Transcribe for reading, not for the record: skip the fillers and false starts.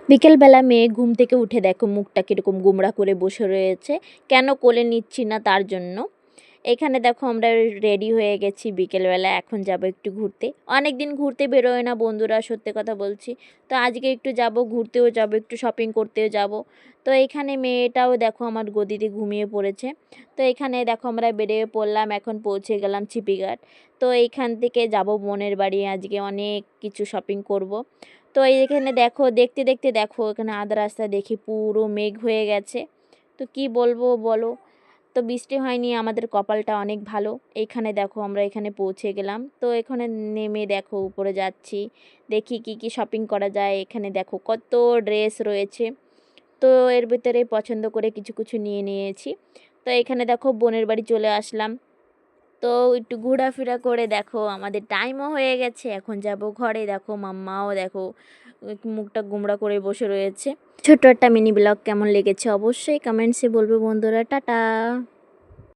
বিকেলবেলা মেয়ে ঘুম থেকে উঠে দেখো মুখটা কীরকম গোমড়া করে বসে রয়েছে, কেন কোলে নিচ্ছি না তার জন্য। এখানে দেখো আমরা রেডি হয়ে গেছি বিকেলবেলা, এখন যাব একটু ঘুরতে। অনেক দিন ঘুরতে বেরোয় না বন্ধুরা, সত্যি কথা বলছি। তো আজকে একটু যাব, ঘুরতেও যাব, একটু শপিং করতেও যাব। তো এখানে মেয়েটাও দেখো আমার গদিতে ঘুমিয়ে পড়েছে। তো এখানে দেখো আমরা বেরিয়ে পড়লাম, এখন পৌঁছে গেলাম চিপিঘাট। তো এইখান থেকে যাব বোনের বাড়ি, আজকে অনেক কিছু শপিং করব। তো এইখানে দেখো দেখতে দেখতে দেখো এখানে আধা রাস্তা দেখি পুরো মেঘ হয়ে গেছে। তো কি বলবো বলো, তো বৃষ্টি হয়নি, আমাদের কপালটা অনেক ভালো। এইখানে দেখো আমরা এখানে পৌঁছে গেলাম। তো এখানে নেমে দেখো উপরে যাচ্ছি, দেখি কি কি শপিং করা যায়। এখানে দেখো কত ড্রেস রয়েছে। তো এর ভিতরে পছন্দ করে কিছু কিছু নিয়ে নিয়েছি। তো এখানে দেখো বোনের বাড়ি চলে আসলাম। তো একটু ঘোরাফেরা করে দেখো আমাদের টাইমও হয়ে গেছে, এখন যাব ঘরে। দেখো মাম্মাও দেখো মুখটা গোমড়া করে বসে রয়েছে। ছোট্ট একটা মিনি ব্লগ কেমন লেগেছে অবশ্যই কমেন্টসে বলবে বন্ধুরা। টাটা।